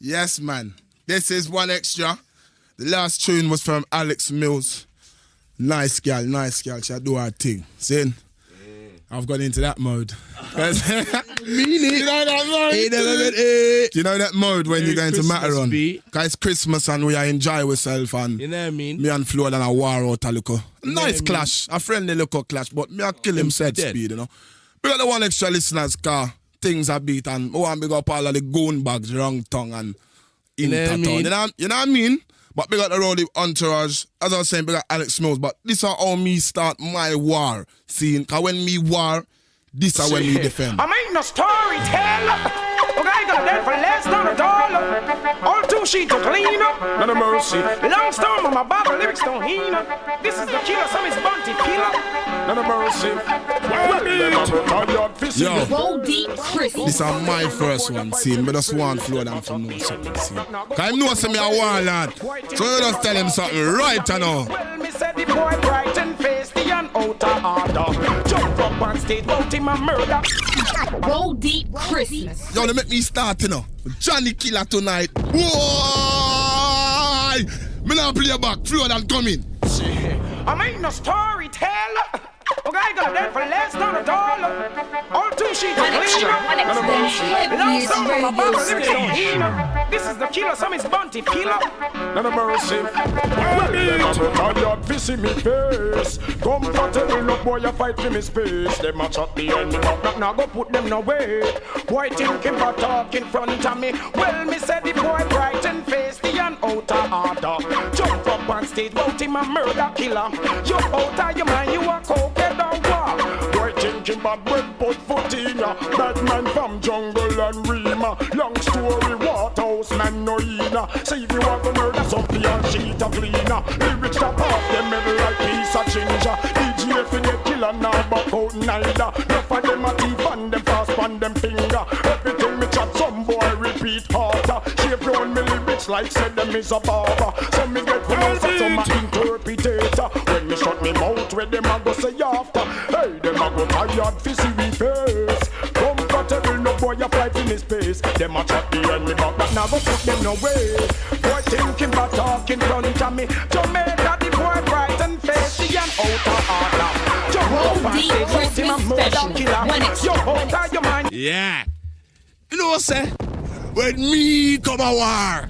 Yes, man. This is one extra. The last tune was from Alex Mills. Nice girl. She'll do her thing. See? I've gone into that mode. Mean it. You know that mode? He never been it. You know that mode when you're going to Matterhorn? Beat. Because it's Christmas and we are enjoy ourselves and You know what I mean? me and Flowdan a war out a look. know Nice what I clash. A friendly look clash, but me a kill him set dead. speed, you know. We got the one extra listeners car. Things are beat and we want to big up all of the goon bags, wrong tongue and You know what I mean? you know what I mean? But we got the rowdy entourage. As I was saying, we got Alex Mills. But this is how me start my war scene. Because when me war, this is when me defend. I ain't no storyteller. Okay, I got dead for less than $1. All 2 sheets to clean up. None of mercy. Long storm on my Bible, lyrics don't heal up. This is the killer, some is Bunty killer. None of mercy. Yo, Roll deep Christmas. this is my first one scene. But just want Flowdan to know something scene. Because I know some me a war lad. So you just tell him something right now. Well, me said the boy bright and face the outer order. Jump up on stage, bout him a murder. Roll deep Christmas. Yo, they make me start, you know. Johnny Killer tonight. Why? Me not play back. Flowdan coming. I ain't no storyteller. Okay, I got dead for less than $1. All 2 sheets to clean up. One extra. Long Heaviest storm on my Bible, radio lyrics don't station. heal up. This is the killer, some is Bunty killer. None of mercy. Tired to see me face. Comfortable enough, boy, you fight for me space. Them a chat me and me but now go put them no way. Boy thinking about talk in front of me. Well, me said the boy bright and face the outer order. Jump up on stage, bout him a murder killer. You out of your mind, you a coke down war. Boy thinking about bread put foot in ya. Bad man from jungle and Rima. Long story, Waterhouse man no ina. See if you want to murder something and sheet a cleaner. Lyrics top off them middle like piece of ginger. DJ for the killer now buck out neither. Enough of them a thief and them fast on them finger. Everything me chat some boy repeat harder. Shape round me lyrics like said them is a barber. So me get pronounced some a interpretator. When me shut me mouth where them a go say after. Hey, them a go tired fi see me face. Comfortable no boy a fight in his space. Them a chat the enemy but that now go put them no way. Boy thinking about talking front of me. Jamaica the boy bright and facey and outer order. Roll deep Christmas special. One extra. Out of your mind. Yeah. You know what I'm saying? When me come a war,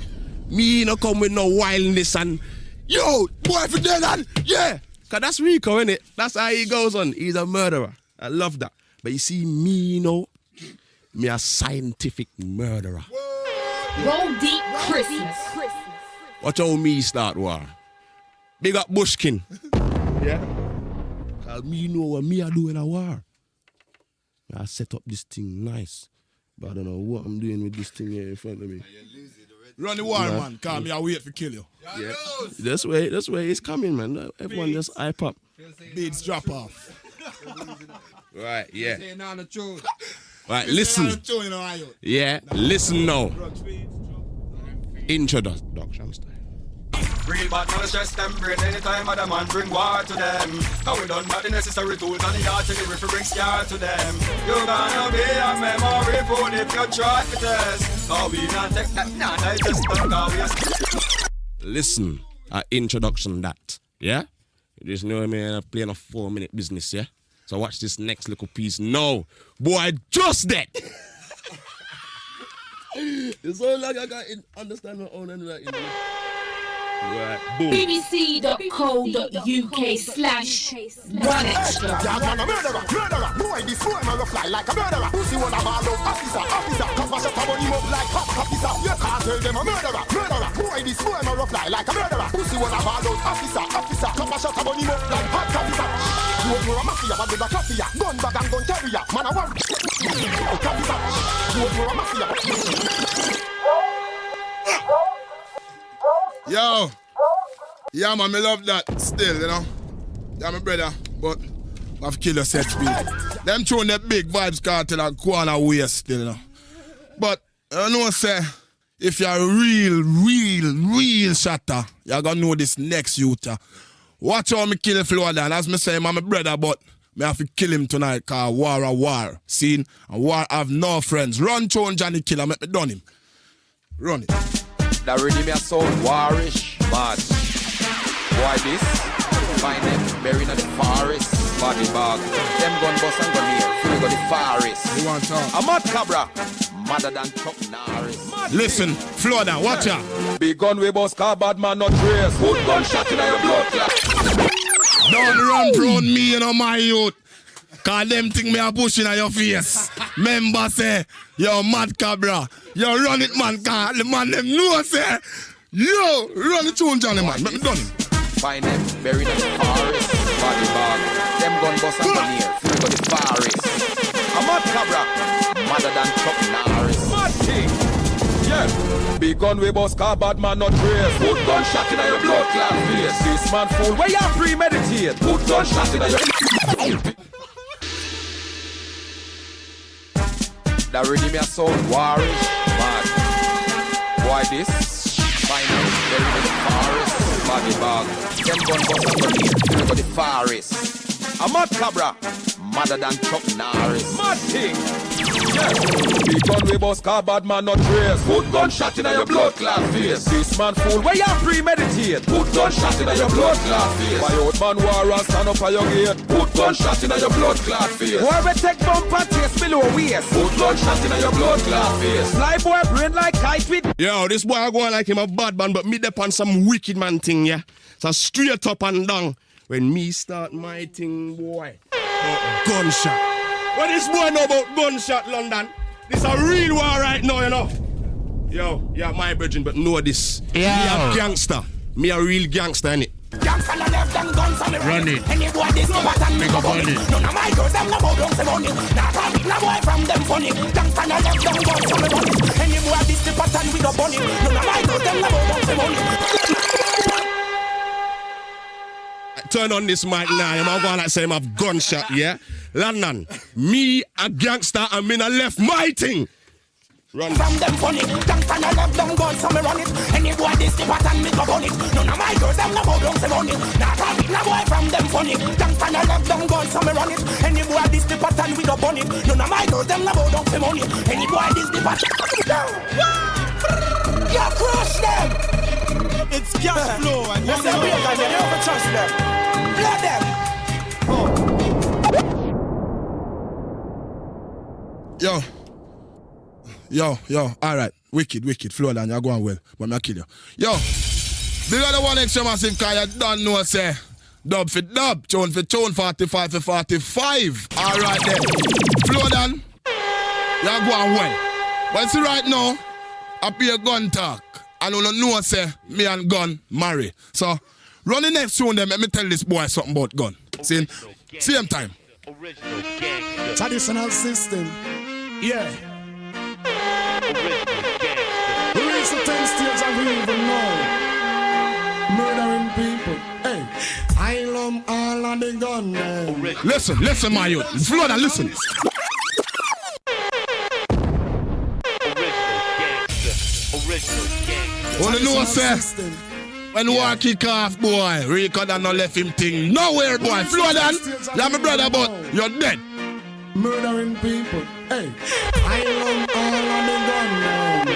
me no come with no wildness and yo, boy for dead and yeah. Cause that's Riko, innit? That's how he goes on. He's a murderer. I love that. But you see me, you know, me a scientific murderer. Roll deep Christmas. Watch how me start war. Big up Bushkin. Yeah. Cause me know what me a do in a war. I set up this thing nice. But I don't know what I'm doing with this thing here in front of me. Run the war, man. Cause me I wait for kill you. Yeah. That's way it's coming, man. Everyone just hype up. Beats drop off. Right, yeah. Saying on the truth. Right, listen. Yeah, listen now. Introduction style. Real bad man stress them brain anytime other man bring war to them. How we done got the necessary tools and the artillery for bring scar to them. You gonna be a memory fool if you try to test. How we not take that, nah, I just don't go. Listen, introduction that, yeah? You just know me, I'm playing a 4-minute business, yeah? So watch this next little piece. No, boy, just that. It's all like I got understand my own and right, you know. Right, boom. bbc.co.uk/one extra. Man a murderer, murderer. Boy, this boy man a fly like a murderer. Pussy wanna ball out, officer. Come and shut up on him up like hot officer. You can't tell them a murderer, murderer. Boy, this boy man a fly like a murderer. Pussy wanna ball out, officer. Come and shut up on him up like hot officer. You know a mafia, but the mafia. Gun bag and gun carrier. Man a war. Officer. You know a mafia. Yo. Yeah, man, me love that still, you know. Yeah, my brother, but I have to kill your set speed. Them throwing that big vibes cartel and corner waste still, you know. But, you know, say, if you're a real shatter, you're gonna know this next youth. Watch how me kill Flowdan. As me say, I'm my brother, but me have to kill him tonight, cause war. Seen? And war have no friends. Run through Johnny Killer, make me done him. Run it. That ready me a sound warish, bad. Boy this, find them buried in the forest, body bag. Them gun bust and gun here, free go the forest. You want talk? A mad cabra, madder than Chuck Norris. Listen, Flowdan, watch out. Big gun we bust car, bad man not trace. Good gunshot in your blood clot. Don't run from me, you know, my youth. Cause them think me a push in your face. Member say, yo, mad cabra. Yo, run it, man. Cause the man them know say, yo, run it tune, Johnny, man. Let me done it. Find them buried in the forest, body bag. Them gun bust and gun here, free go the forest. A mad cabra, madder than Chuck Norris. Mad thing. Yeah. Big gun we bust car, bad man not trace. Good gunshot in your blood clot face. This man fool, where you premeditate. Good gunshot in your... That ready me a sound warish, bad. Boy this, find out buried in the forest, body bag. Them gun bust and gun here, free go the forest. A mad cabra, madder than Chuck Norris. Mad thing. Yeah. Big gun we bust car, bad man not trace. Good gunshot in your blood clot face. This man fool, where you premeditate. Good gunshot in your blood clot face. My old man war and stand up at your gate. Good gunshot in your blood clot face. Boy we take bumper taste below waist. Good gunshot in your blood clot face. Fly boy brain like kite with. Yo, this boy going like him a bad man, but me dep on some wicked man thing, yeah. So straight up and down. When me start my thing, boy. Gunshot. What this boy know about gunshot, London? This a real war right now, you know. Yo, yeah, my virgin, but know this. Yeah. Me a gangster. Me a real gangster, innit? Gangsta na left them guns on the Run it. Any boy this no pattern make up on it. None of my girls them no bow down say money. Nah talk na boy from them funny. Gangsta na left them guns on the money. Any boy this the pattern we go bunny. None of my girls them no bow down say money. Turn on this mic now, I'm going like say I'm a gunshot, yeah? London, me a gangster and me na left my thing. Run. From them funny, gangsta na left them guns so me run it. Any boy this the pattern me go on it. None of my girls them no bow down say money. Nah talk na boy from them funny. Gangsta na left them guns so me run it. Any boy this the pattern we go on it. None of my girls them no bow down say money. Any boy this the pattern. You crush them. It's cash flow and you say we got them. You never trust them. Blood them. Yo, alright. Wicked, Flowdan, you're going well, but me kill you. Yo, big other one extra massive car, you don't know, say. Dub for dub, tune for tune, 45 for 45. Alright then. Flowdan, you're going well. But see right now, I be a gun talk. I don't know, say, me and gun marry. So, run the next tune, then let me tell this boy something about gun. See, same time. traditional system. Yeah. We reach the 10 stage and we even know. Murdering people. Hey, I love all of the gun. Listen, my youth. Flowdan, listen. Wanna know, sir? When war kick off, boy, Riko done no left him thing nowhere, boy. Flowdan, you're my brother, but you're dead. Murdering people. Hey, I love all of the gun.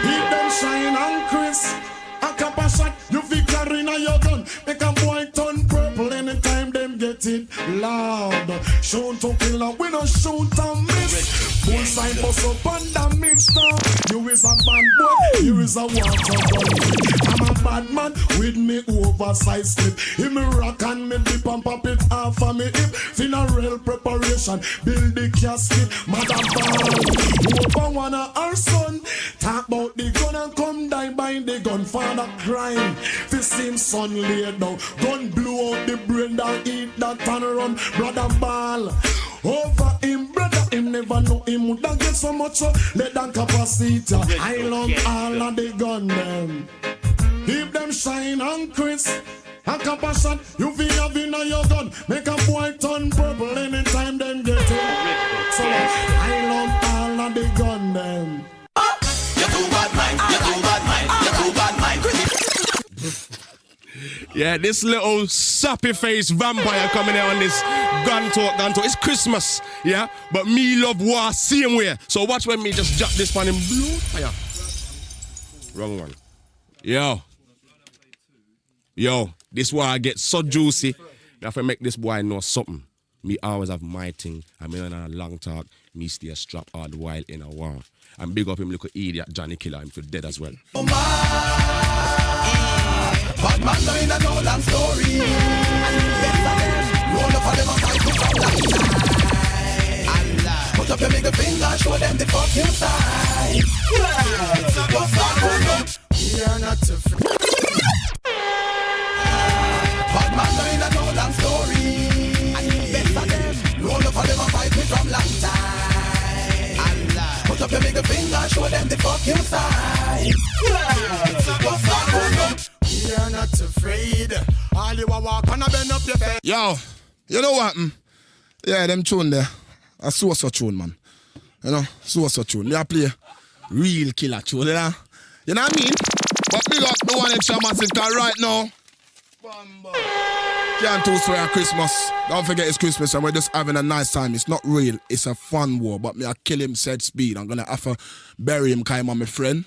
Keep them shine and Chris. A couple shot, you victory in your gun. Make a boy turn purple anytime them get it loud. Shoot to kill and we don't shoot and miss. Bullseye bust up and damage now. You is a bad boy, you is a water gun. I'm a bad man with me oversized slip. Him me rock and me dip and pop it off of me hip. Funeral preparation, build the casket. Mother ball, over one of our son. Talk about the gun and come die by the gun. Father crying, fist him son laid down. Gun blew out the brain that eat that and run. Brother ball, over him brother, him never know him would get so much let than capacity. I love all of the gun them. Keep them shine and Chris. A couple shot, you feel have in your gun. Make a boy turn purple anytime them get it. So I love all of the gun them. You too bad mind, you too bad mind, you too bad mind. Yeah, this little sappy face vampire coming out on this gun talk. It's Christmas, yeah? But me love war same way. So watch when me just drop this pan in blue fire. Wrong one. Yo, this why I get so juicy. If I make this boy know something, me always have my thing. I mean, on a long talk, me stay strapped all the while in a war. And big up him little idiot Johnny Killer, him for dead as well. Bad man no in a no long story. Roll up for them and fight to come like that. Put up your middle finger, show them the fuck you side. We are not afraid. Bad man no in a no long story. Best of them, roll up for them and fight me from long time. Put up your middle finger, show them the fuck you side. We are not afraid. All you a walk and a bend up your face. Yo, you know what? Yeah, them tune there. I saw such tune, man. You know, saw such tune. Me I play real killer tune, you know? You know what I mean? But big up the one extra massive car right now. Can't too swear Christmas. Don't forget it's Christmas and we're just having a nice time. It's not real, it's a fun war. But me I kill him said speed. I'm gonna have to bury him cause I'm my friend.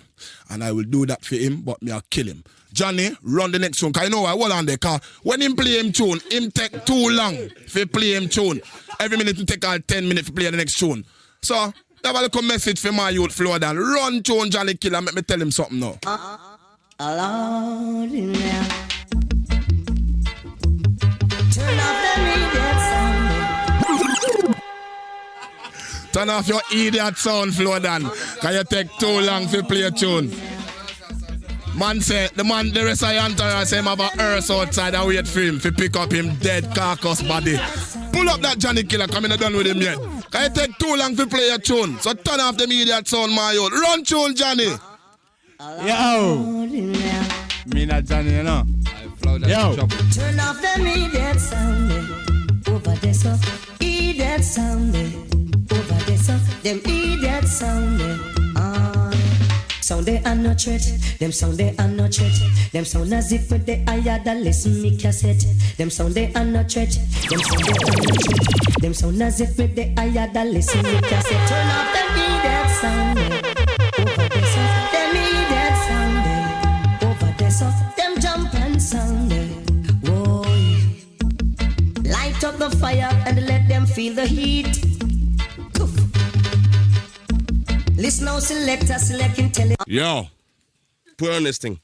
And I will do that for him, but me I kill him. Johnny, run the next tune. Cause you know I hold on there, cause when him play him tune, him take too long for play him tune. Every minute him take all 10 minutes to play the next tune. So, have a little message for my youth Flowdan. Run tune Johnny Killer, make me tell him something now. Alone in there. Turn off the idiot sound. Turn off your idiot sound, Flowdan. Cause you take too long to play a tune. Man say, the rest of the entourage say him have a hearse outside and wait for him to pick up him dead carcass body. Pull up that Johnny Killer, come in and done with him yet. Cause you take too long to play a tune. So turn off the idiot sound, my youth. Run tune, Johnny. Yo. Me not Johnny, you know. Yo. Turn off the idiot sound. Over there, so. Idiot sound. Over there, so. Them idiot sound. Sound they are no threat. Them sound they are no threat. Them sound as if with the higher the listen me cassette. Them sound they are no threat. Them sound they are no threat. Them sound as if with the higher the listen me cassette. Turn off the idiot sound. Over there, so. Them idiot sound. Over there, so. Them jump and sound. Whoa. Light up the fire and let them feel the heat. Listen how selector select intelligent. Yo, put on this thing.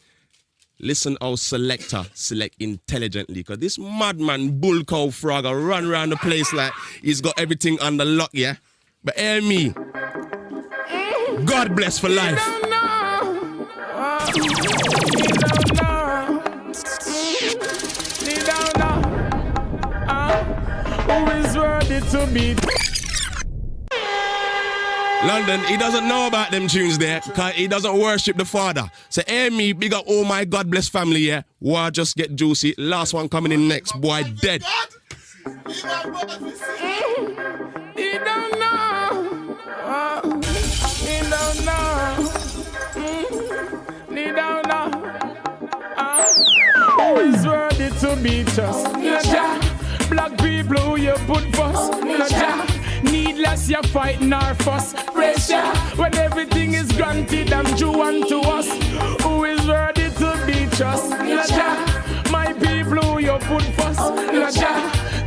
Listen how selector select intelligently. Cause this madman bull cow frogger run around the place like he's got everything under lock, yeah? But hear me. God bless for life. Who is worthy to be? London, he doesn't know about them tunes there because he doesn't worship the Father. So, hey, me, big up all my God bless family here. War just get juicy. Last one coming in next, boy, dead. He don't know. He don't know. He don't know. Who is worthy to be just? Black people who you put first. Needless you fighting our fuss. Pressure when everything is granted and due unto us. Who is worthy to be trust? My people who you put first.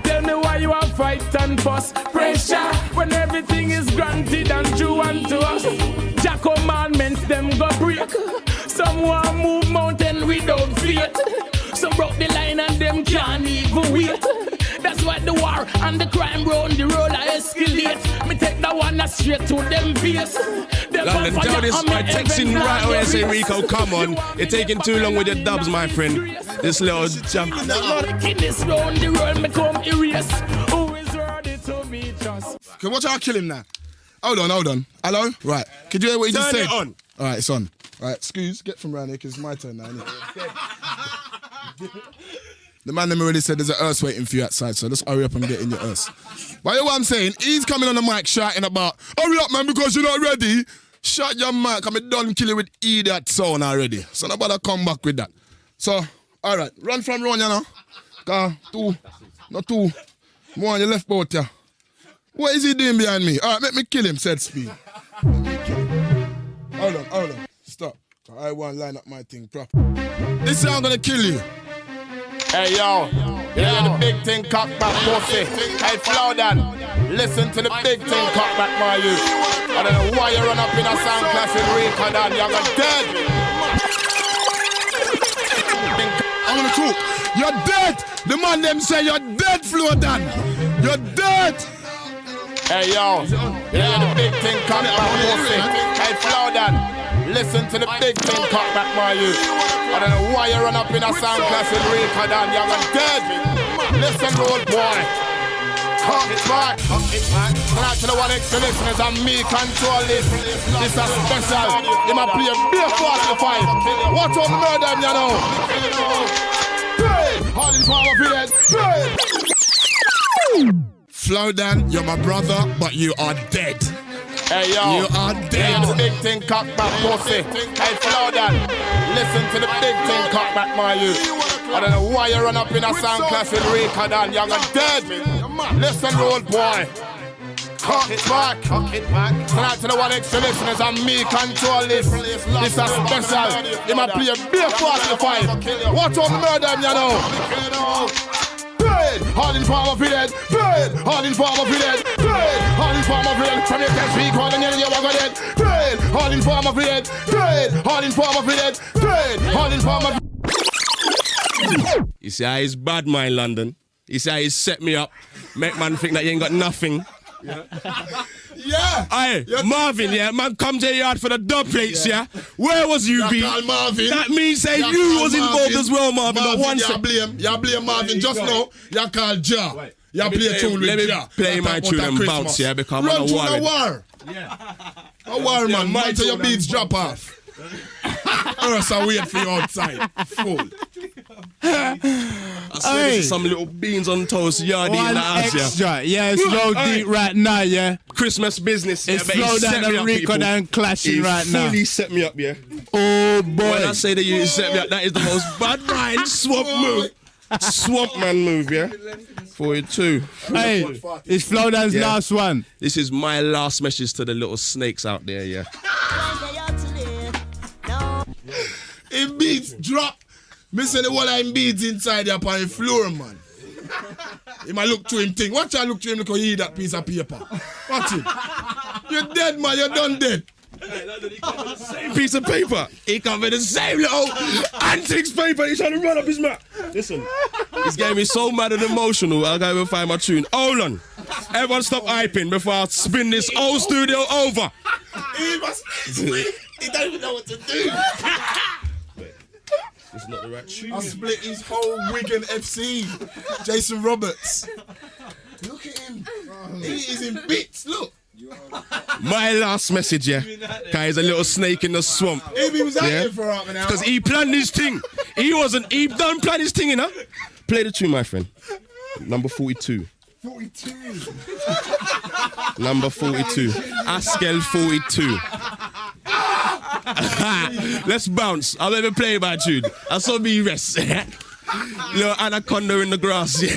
Tell me why you are fight and fuss. Pressure when everything is granted and due unto us. Jah commandments them go break. Some want move mountain without faith. Some broke the line and them can't even wait. That's why the war and the crime round the road I escalate. Me take that one straight to them face. London, tell this my texting right away say Riko, come on. You're taking too long with your dubs, my friend. This little jump. This round the road me come erase. Who is ready to be just? Okay, watch how I kill him now. Hold on. Hello? Right. Could you hear what he just said? Turn it on. Alright, it's on. Alright, excuse, get from around here because it's my turn now, innit? The man them already said there's an earth waiting for you outside, so just hurry up and get in your earth. But you know what I'm saying? He's coming on the mic shouting about, hurry up man because you're not ready. Shut your mic, I'm done killing with idiot sound already. So nobody come back with that. So, alright, run from round, you know. Two. More on your left boat, yeah. What is he doing behind me? Alright, make me kill him, said Speed. Hold on. Stop. I want to line up my thing proper. This song gonna kill you. Hey yo, you hear the big thing cock back pussy. Hey Flowdan, listen to the big thing cock back my youth. I don't know why you run up in a sound class with Riko Dan, you're dead. I'm gonna cook. You're dead. The man them say you're dead, Flowdan. You're dead. Hey yo, you hear the big thing cock back pussy. Hey Flowdan, listen to the big thing cock back my youth. I don't know why you run up in a sound class with Riko Dan, you're dead. Listen, old boy. Cock it back. Tonight to the one extra listeners and me control this. This is special. You might play a beer 45. Watch out murder them, you know. Hey, all in power for that. Flowdan, you're my brother, but you are dead. Hey yo, you are dead. The big thing cock back pussy. Hey Flowdan, listen to the big thing cock back my youth. I don't know why you run up in a sound class with Riko Dan, you're dead. Listen, old boy. Cock it back. Tonight to the one extra listeners and me control this. This is special. You might play a beer 45. Watch out murder them, you know. All in power for that. All in power for that. All in power for that. From your catch me, call and you are dead. All in power for that. All in power for that. All in power for. You see how he's bad mind London. You see how he set me up. Make man think that you ain't got nothing. Yeah. Aye, Marvin, yeah, man come to the yard for the dub plates, yeah. Where was you, B? Marvin. That means say you was involved as well, Marvin. You blame Marvin just now. You call Ja. You play a tune with Ja. Let me play my tune and bounce, yeah, because I'm run on to a war. the war. Yeah. A war, man. Man, till your beats drop off. Or else I wait for you outside. Fool. I swear this is some little beans on toast yardie in the house, extra. Yeah, it's low deep right now, yeah. Christmas business. It's yeah, Flowdan and Riko Dan clashing right now. He fully set me up, yeah. Oh boy. When I say that you set me up, that is the most bad mind swamp move. Swamp man move, yeah. 42. Hey, it's Flowdan's last one. This is my last message to the little snakes out there, yeah. It beats drop. Me say the whole I'm beats inside there upon the floor, man. He might look to him thing. Watch I look to him because he eat that piece of paper. Watch it. You're dead, man. You're done dead. Same piece of paper. He come with the same little antics paper. He's trying to run up his mouth. Listen, he's getting me so mad and emotional. I'll go and find my tune. Hold on. Everyone stop hyping before I spin this whole studio over. He don't even know what to do. It's not the right tune. I split his whole Wigan FC. Jason Roberts. Look at him. He is in bits. Look. My last message, yeah. Cause he's a little snake in the swamp. He was out here for half an hour. Because he planned his thing. He done planned his thing, you know? Play the tune, my friend. Number 42. 42. Number 42. Askel 42. Let's bounce. I'll never play my tune. I saw me rest. Little anaconda in the grass. Yeah.